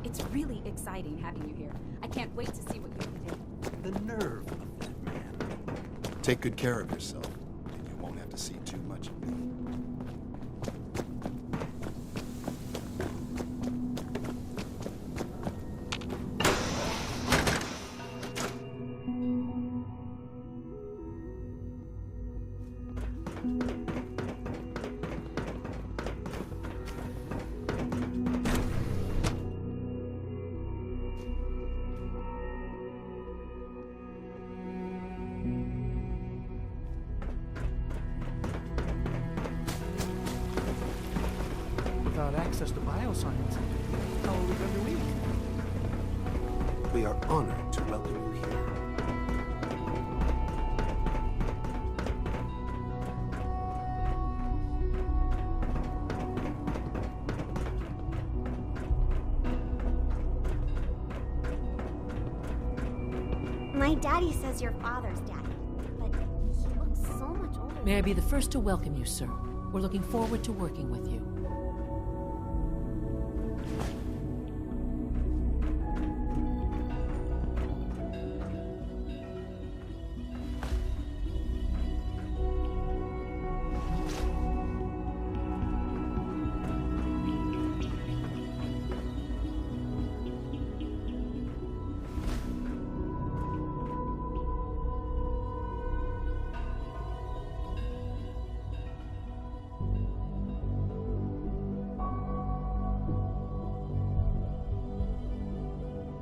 It's really exciting having you here. I can't wait to see what you can do. The nerve of that man. Take good care of yourself, and you won't have to see too much of me. Without access to bioscience, how are we going to eat? We are honored to welcome you here. My daddy says your father's daddy, but he looks so much older. May I be the first to welcome you, sir. We're looking forward to working with you.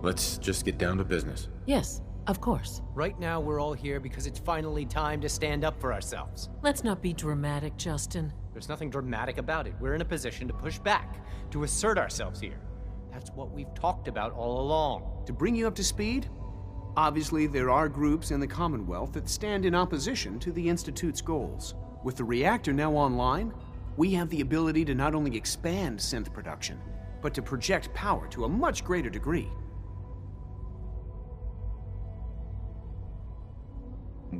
Let's just get down to business. Yes, of course. Right now, we're all here because it's finally time to stand up for ourselves. Let's not be dramatic, Justin. There's nothing dramatic about it. We're in a position to push back, to assert ourselves here. That's what we've talked about all along. To bring you up to speed, obviously there are groups in the Commonwealth that stand in opposition to the Institute's goals. With the reactor now online, we have the ability to not only expand synth production, but to project power to a much greater degree.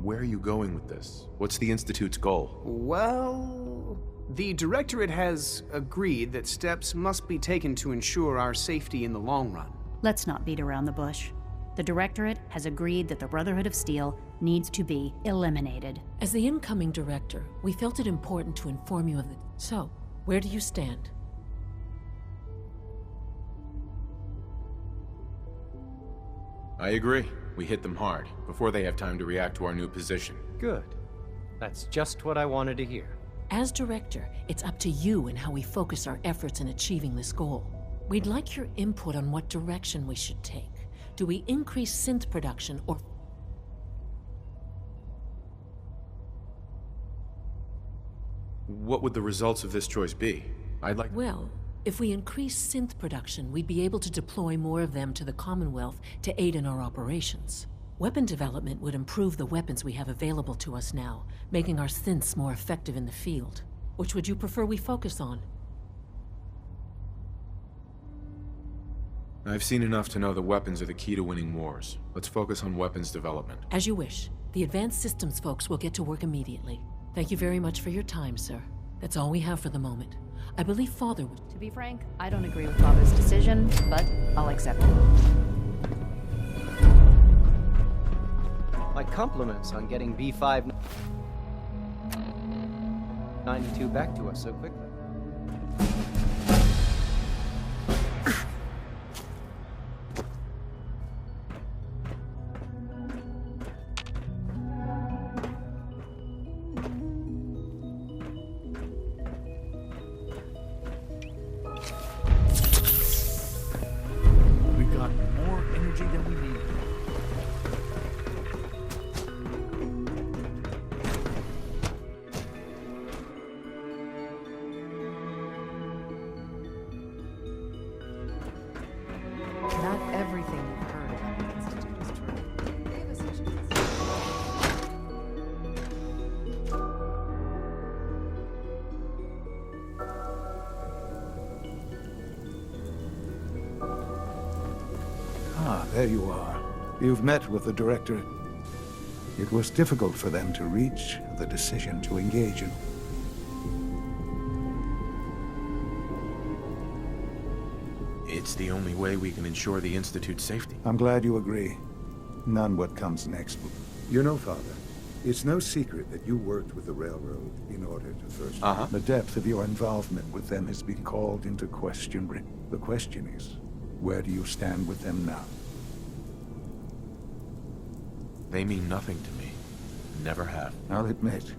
Where are you going with this? What's the Institute's goal? Well, the Directorate has agreed that steps must be taken to ensure our safety in the long run. Let's not beat around the bush. The Directorate has agreed that the Brotherhood of Steel needs to be eliminated. As the incoming director, we felt it important to inform you of it. So, where do you stand? I agree. We hit them hard, before they have time to react to our new position. Good. That's just what I wanted to hear. As director, it's up to you and how we focus our efforts in achieving this goal. We'd like your input on what direction we should take. Do we increase synth production or... What would the results of this choice be? Well, if we increase synth production, we'd be able to deploy more of them to the Commonwealth to aid in our operations. Weapon development would improve the weapons we have available to us now, making our synths more effective in the field. Which would you prefer we focus on? I've seen enough to know that weapons are the key to winning wars. Let's focus on weapons development. As you wish. The advanced systems folks will get to work immediately. Thank you very much for your time, sir. That's all we have for the moment. I believe Father would... To be frank, I don't agree with Father's decision, but I'll accept it. My compliments on getting B592 back to us so quickly. We got more energy than we need. Not everything you've heard about the Institute is true. We have a Ah, there you are. You've met with the Directorate. It was difficult for them to reach the decision to engage you. It's the only way we can ensure the Institute's safety. I'm glad you agree. None what comes next. You know, Father, it's no secret that you worked with the Railroad in order to first... The depth of your involvement with them has been called into question. The question is, where do you stand with them now? They mean nothing to me. Never have. I'll admit.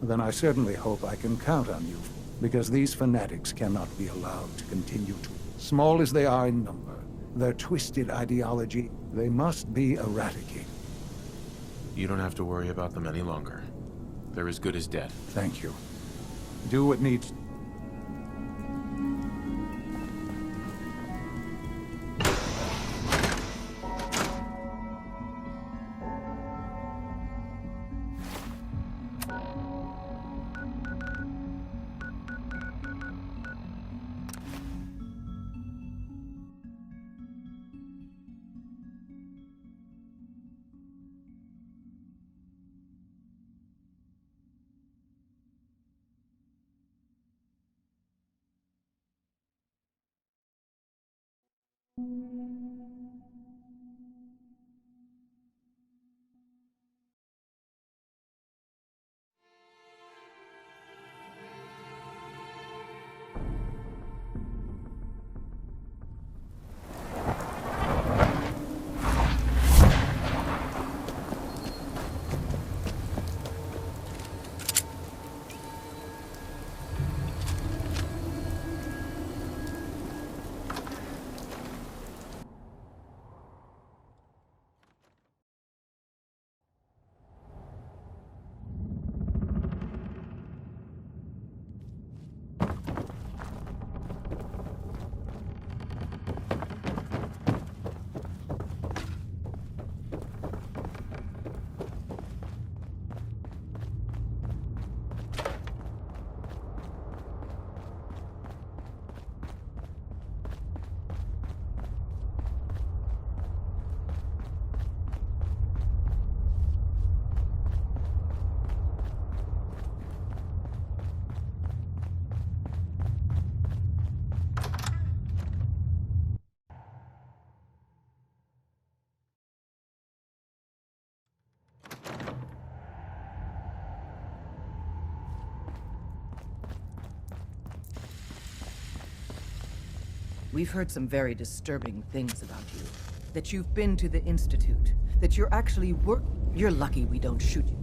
Then I certainly hope I can count on you, because these fanatics cannot be allowed to continue to... Small as they are in number, their twisted ideology, they must be eradicated. You don't have to worry about them any longer. They're as good as dead. Thank you. Do what needs... We've heard some very disturbing things about you. That you've been to the Institute. That you're actually You're lucky we don't shoot you.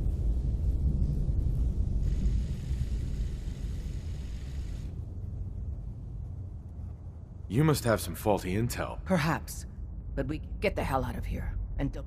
You must have some faulty intel. Perhaps. But we get the hell out of here. And don't...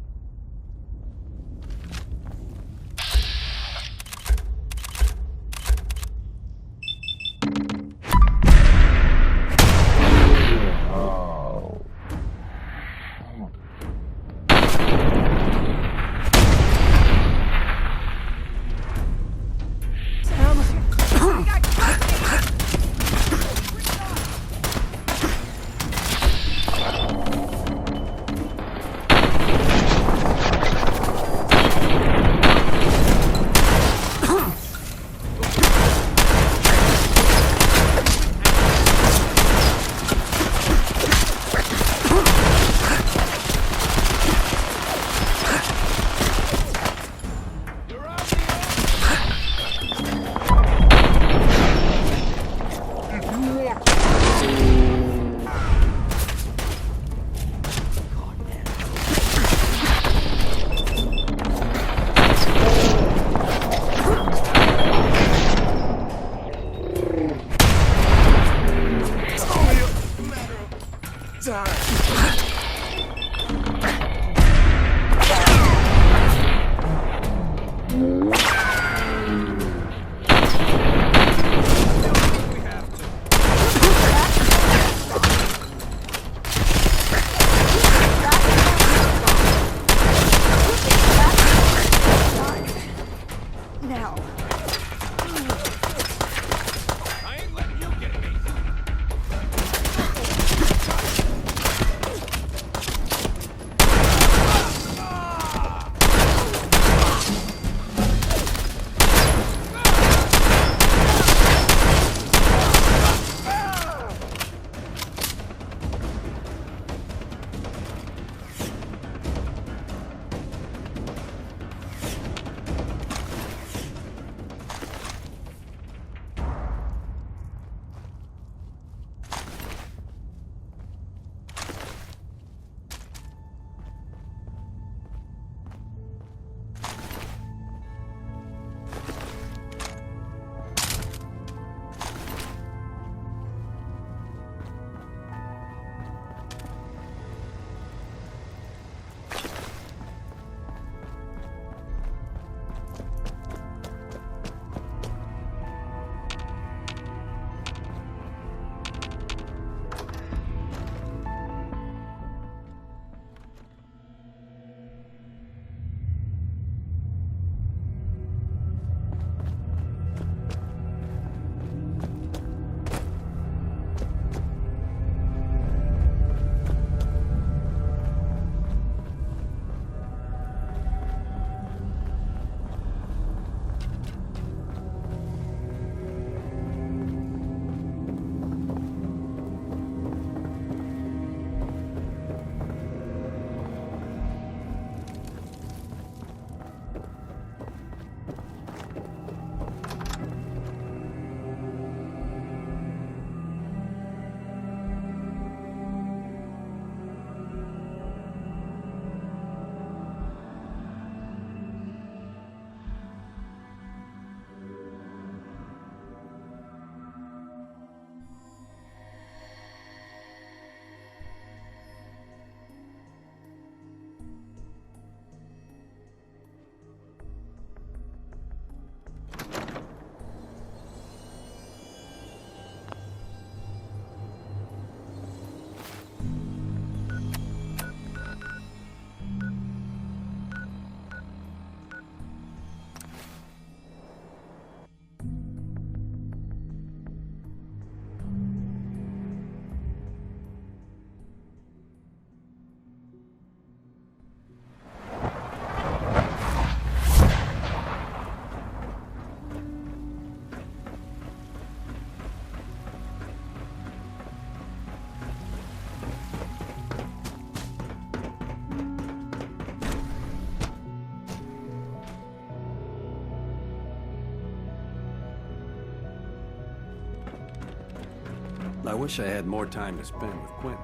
I wish I had more time to spend with Quentin.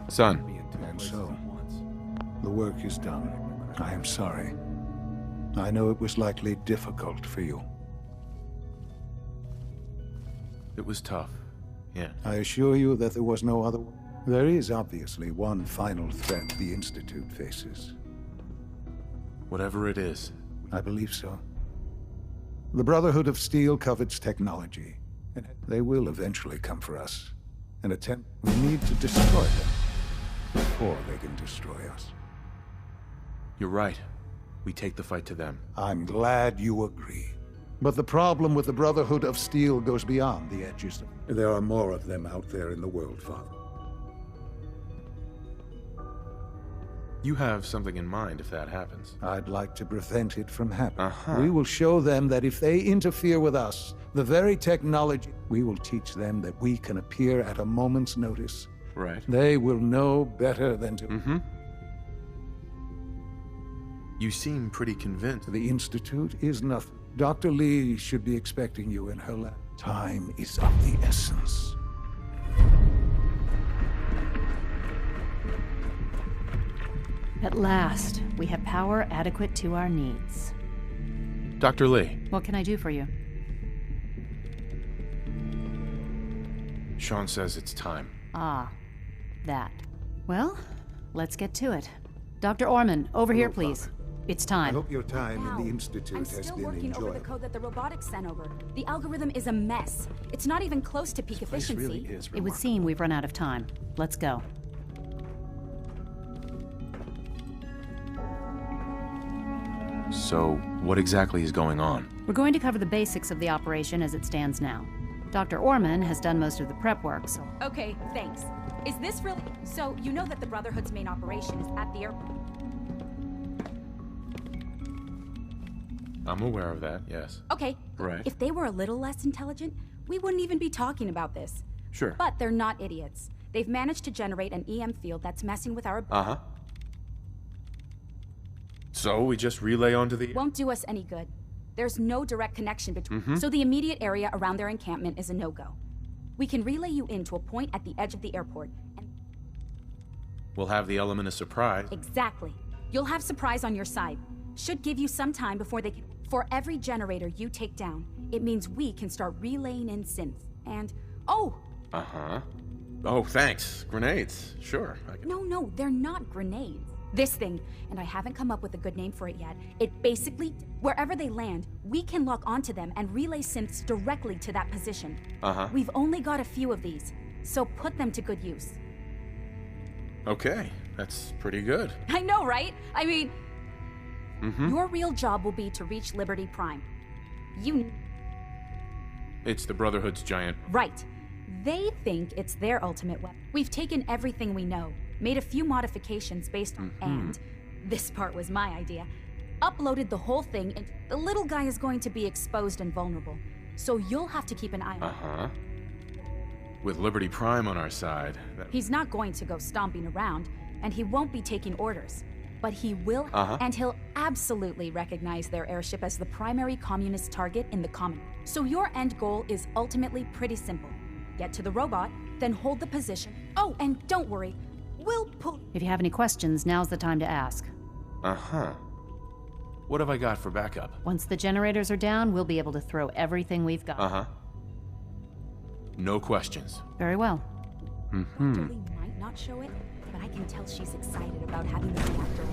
Son. And so, the work is done. I am sorry. I know it was likely difficult for you. It was tough, yeah. I assure you that there was no other. There is obviously one final threat the Institute faces. Whatever it is. I believe so. The Brotherhood of Steel covets technology, and they will eventually come for us. An attempt. We need to destroy them before they can destroy us. You're right. We take the fight to them. I'm glad you agree. But the problem with the Brotherhood of Steel goes beyond the edges. There are more of them out there in the world, Father. You have something in mind if that happens. I'd like to prevent it from happening. We will show them that if they interfere with us, the very technology, we will teach them that we can appear at a moment's notice. Right. They will know better than to... You seem pretty convinced. The Institute is nothing. Dr. Lee should be expecting you in her lab. Time is of the essence. At last, we have power adequate to our needs. Dr. Lee. What can I do for you? Sean says it's time. Ah, that. Well, let's get to it. Dr. Orman, over here, please. It's I time. hope your time in the Institute I'm has still been working over the enjoyable. code that the robotics sent over. The algorithm is a mess. It's not even close to peak efficiency. It would seem we've run out of time. Let's go. So, what exactly is going on? We're going to cover the basics of the operation as it stands now. Dr. Orman has done most of the prep work, so... Okay, thanks. Is this really... So, you know that the Brotherhood's main operation is at the airport? I'm aware of that, yes. Okay. Right. If they were a little less intelligent, we wouldn't even be talking about this. Sure. But they're not idiots. They've managed to generate an EM field that's messing with our... Uh-huh. So, we just relay onto the... Won't do us any good. There's no direct connection between... So the immediate area around their encampment is a no-go. We can relay you into a point at the edge of the airport, and... We'll have the element of surprise. Exactly. You'll have surprise on your side. Should give you some time before they can... For every generator you take down, it means we can start relaying in synth. And... Oh! Uh-huh. Oh, thanks. Grenades. Sure. No, they're not grenades. This thing, and I haven't come up with a good name for it yet, it basically, wherever they land, we can lock onto them and relay synths directly to that position. Uh-huh. We've only got a few of these, so put them to good use. Okay, that's pretty good. I know, right? I mean, your real job will be to reach Liberty Prime. It's the Brotherhood's giant... Right. They think it's their ultimate weapon. We've taken everything we know, made a few modifications based on, and this part was my idea, uploaded the whole thing, and the little guy is going to be exposed and vulnerable. So you'll have to keep an eye on him. Uh-huh. With Liberty Prime on our side... He's not going to go stomping around, and he won't be taking orders. But he will, and he'll absolutely recognize their airship as the primary communist target in the Commonwealth. So your end goal is ultimately pretty simple. Get to the robot, then hold the position. Oh, and don't worry, we'll pull... If you have any questions, now's the time to ask. Uh-huh. What have I got for backup? Once the generators are down, we'll be able to throw everything we've got. Uh-huh. No questions. Very well. Dr. Lee might not show it, but I can tell she's excited about having the reactor.